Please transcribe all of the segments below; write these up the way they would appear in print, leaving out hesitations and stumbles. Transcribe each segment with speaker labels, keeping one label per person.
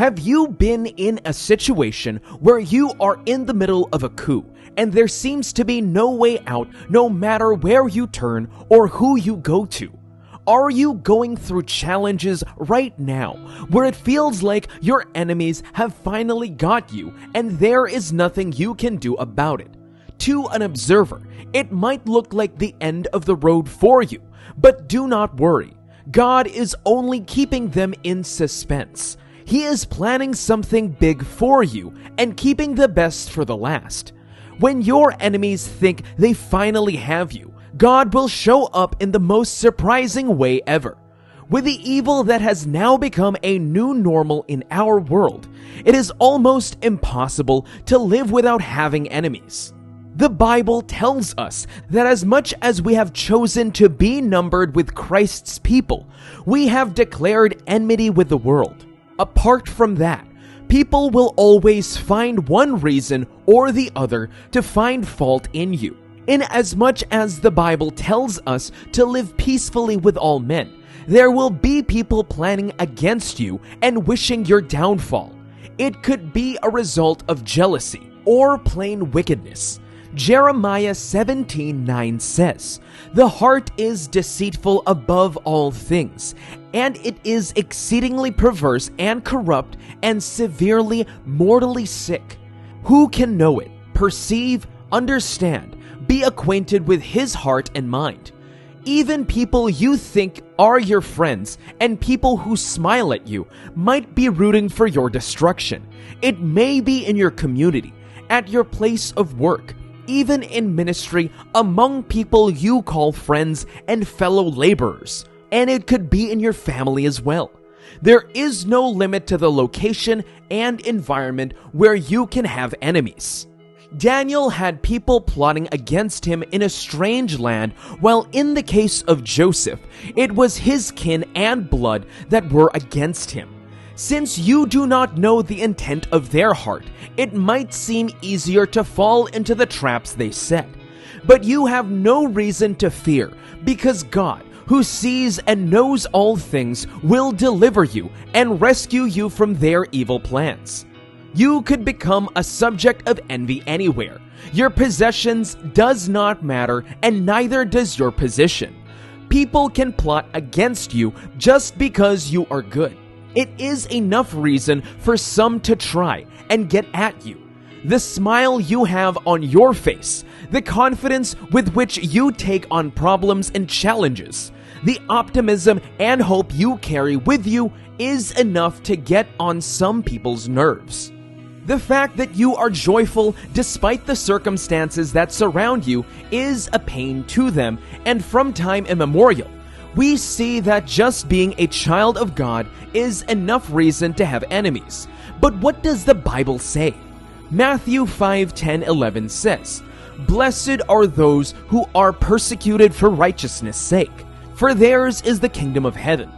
Speaker 1: Have you been in a situation where you are in the middle of a coup and there seems to be no way out no matter where you turn or who you go to? Are you going through challenges right now where it feels like your enemies have finally got you and there is nothing you can do about it? To an observer, it might look like the end of the road for you, but do not worry. God is only keeping them in suspense. He is planning something big for you and keeping the best for the last. When your enemies think they finally have you, God will show up in the most surprising way ever. With the evil that has now become a new normal in our world, it is almost impossible to live without having enemies. The Bible tells us that as much as we have chosen to be numbered with Christ's people, we have declared enmity with the world. Apart from that, people will always find one reason or the other to find fault in you. Inasmuch as the Bible tells us to live peacefully with all men, there will be people planning against you and wishing your downfall. It could be a result of jealousy or plain wickedness. Jeremiah 17:9 says, "The heart is deceitful above all things, and it is exceedingly perverse and corrupt and severely mortally sick. Who can know it, perceive, understand, be acquainted with his heart and mind?" Even people you think are your friends and people who smile at you might be rooting for your destruction. It may be in your community, at your place of work, even in ministry among people you call friends and fellow laborers. And it could be in your family as well. There is no limit to the location and environment where you can have enemies. Daniel had people plotting against him in a strange land, while in the case of Joseph, it was his kin and blood that were against him. Since you do not know the intent of their heart, it might seem easier to fall into the traps they set. But you have no reason to fear, because God, who sees and knows all things, will deliver you and rescue you from their evil plans. You could become a subject of envy anywhere. Your possessions does not matter, and neither does your position. People can plot against you just because you are good. It is enough reason for some to try and get at you. The smile you have on your face, the confidence with which you take on problems and challenges, the optimism and hope you carry with you is enough to get on some people's nerves. The fact that you are joyful despite the circumstances that surround you is a pain to them, and from time immemorial, we see that just being a child of God is enough reason to have enemies. But what does the Bible say? Matthew 5:10-11 says, "Blessed are those who are persecuted for righteousness' sake, for theirs is the kingdom of heaven."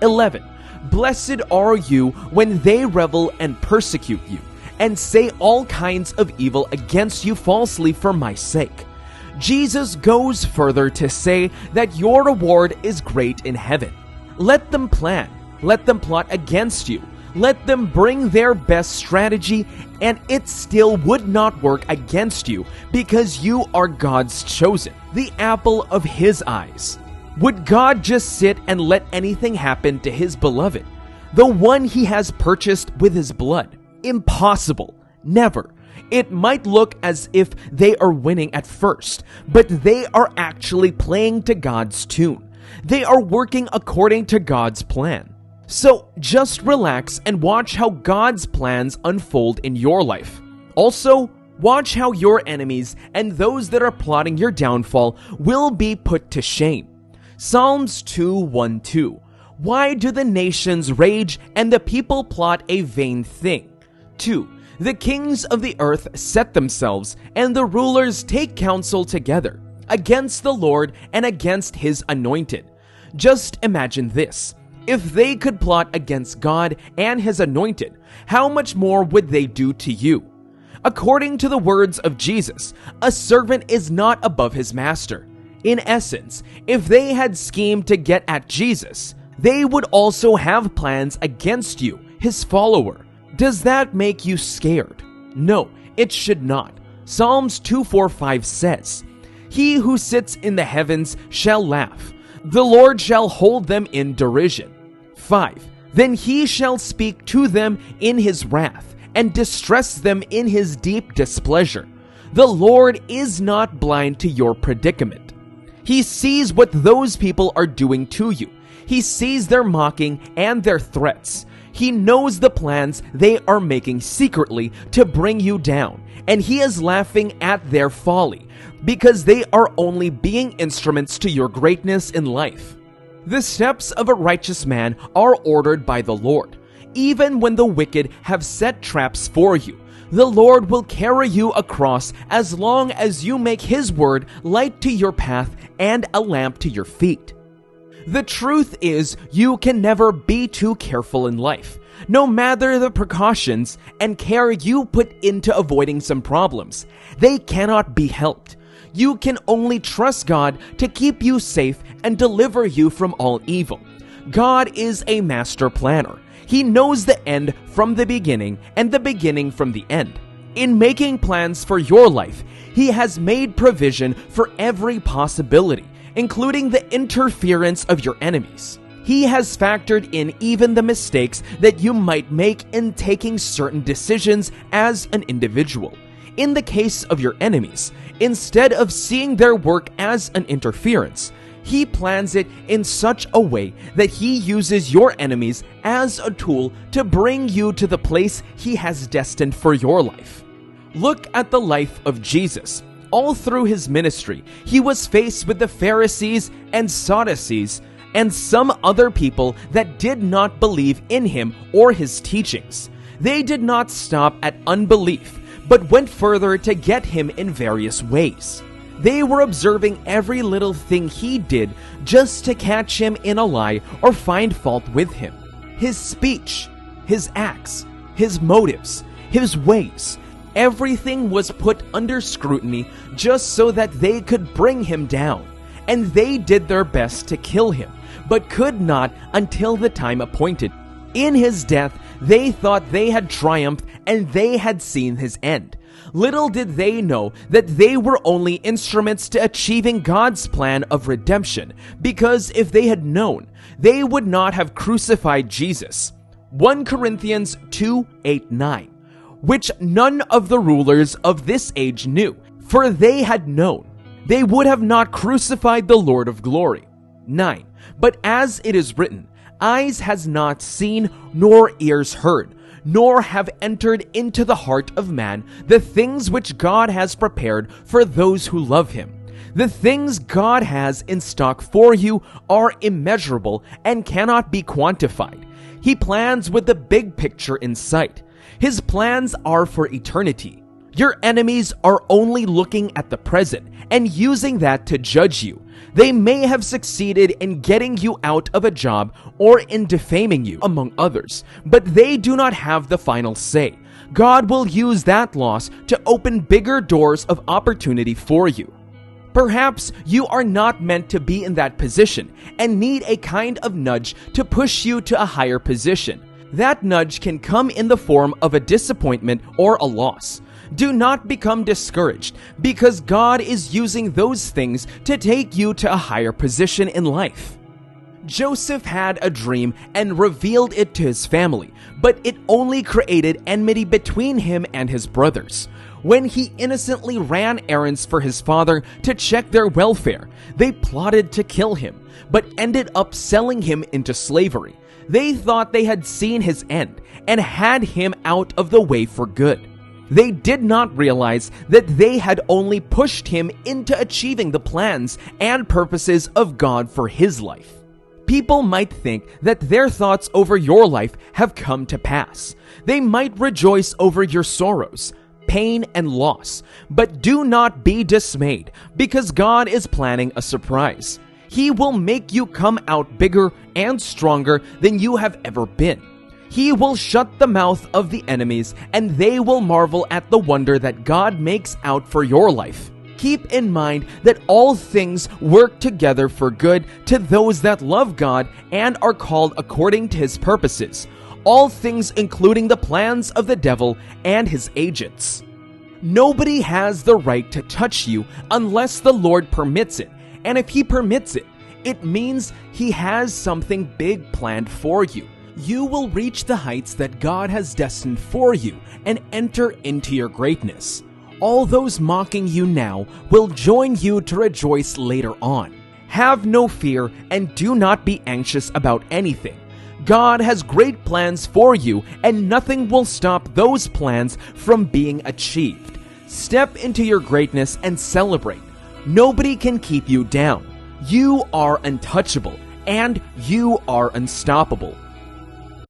Speaker 1: 11. "Blessed are you when they revel and persecute you, and say all kinds of evil against you falsely for my sake." Jesus goes further to say that your reward is great in heaven. Let them plan. Let them plot against you. Let them bring their best strategy, and it still would not work against you because you are God's chosen, the apple of His eyes. Would God just sit and let anything happen to His beloved, the one He has purchased with His blood? Impossible. Never. It might look as if they are winning at first, but they are actually playing to God's tune. They are working according to God's plan. So just relax and watch how God's plans unfold in your life. Also, watch how your enemies and those that are plotting your downfall will be put to shame. Psalms 2:1-2. "Why do the nations rage and the people plot a vain thing?" 2. "The kings of the earth set themselves, and the rulers take counsel together against the Lord and against His anointed." Just imagine this. If they could plot against God and His anointed, how much more would they do to you? According to the words of Jesus, a servant is not above his master. In essence, if they had schemed to get at Jesus, they would also have plans against you, His follower. Does that make you scared? No, it should not. Psalms 2:4-5 says, "He who sits in the heavens shall laugh. The Lord shall hold them in derision." 5. Then he shall speak to them in his wrath, and distress them in his deep displeasure. The Lord is not blind to your predicament. He sees what those people are doing to you. He sees their mocking and their threats. He knows the plans they are making secretly to bring you down, and he is laughing at their folly, because they are only being instruments to your greatness in life. The steps of a righteous man are ordered by the Lord. Even when the wicked have set traps for you, the Lord will carry you across as long as you make his word light to your path and a lamp to your feet. The truth is, you can never be too careful in life. No matter the precautions and care you put into avoiding some problems, they cannot be helped. You can only trust God to keep you safe and deliver you from all evil. God is a master planner. He knows the end from the beginning and the beginning from the end. In making plans for your life, he has made provision for every possibility, including the interference of your enemies. He has factored in even the mistakes that you might make in taking certain decisions as an individual. In the case of your enemies, instead of seeing their work as an interference, he plans it in such a way that he uses your enemies as a tool to bring you to the place he has destined for your life. Look at the life of Jesus. All through his ministry, he was faced with the Pharisees and Sadducees and some other people that did not believe in him or his teachings. They did not stop at unbelief, but went further to get him in various ways. They were observing every little thing he did just to catch him in a lie or find fault with him. His speech, his acts, his motives, his ways, everything was put under scrutiny just so that they could bring him down. And they did their best to kill him, but could not until the time appointed. In his death, they thought they had triumphed and they had seen his end. Little did they know that they were only instruments to achieving God's plan of redemption, because if they had known, they would not have crucified Jesus. 1 Corinthians 2:8-9, which none of the rulers of this age knew, for they had known, they would have not crucified the Lord of glory. 9. But as it is written, eyes has not seen, nor ears heard, nor have entered into the heart of man the things which God has prepared for those who love him. The things God has in stock for you are immeasurable and cannot be quantified. He plans with the big picture in sight. His plans are for eternity. Your enemies are only looking at the present and using that to judge you. They may have succeeded in getting you out of a job or in defaming you, among others, but they do not have the final say. God will use that loss to open bigger doors of opportunity for you. Perhaps you are not meant to be in that position and need a kind of nudge to push you to a higher position. That nudge can come in the form of a disappointment or a loss. Do not become discouraged, because God is using those things to take you to a higher position in life. Joseph had a dream and revealed it to his family, but it only created enmity between him and his brothers. When he innocently ran errands for his father to check their welfare, they plotted to kill him, but ended up selling him into slavery. They thought they had seen his end and had him out of the way for good. They did not realize that they had only pushed him into achieving the plans and purposes of God for his life. People might think that their thoughts over your life have come to pass. They might rejoice over your sorrows, pain, and loss, but do not be dismayed, because God is planning a surprise. He will make you come out bigger and stronger than you have ever been. He will shut the mouth of the enemies, and they will marvel at the wonder that God makes out for your life. Keep in mind that all things work together for good to those that love God and are called according to his purposes. all things including the plans of the devil and his agents. Nobody has the right to touch you unless the Lord permits it, and if He permits it, it means He has something big planned for you. You will reach the heights that God has destined for you and enter into your greatness. All those mocking you now will join you to rejoice later on. Have no fear and do not be anxious about anything. God has great plans for you, and nothing will stop those plans from being achieved. Step into your greatness and celebrate. Nobody can keep you down. You are untouchable, and you are unstoppable.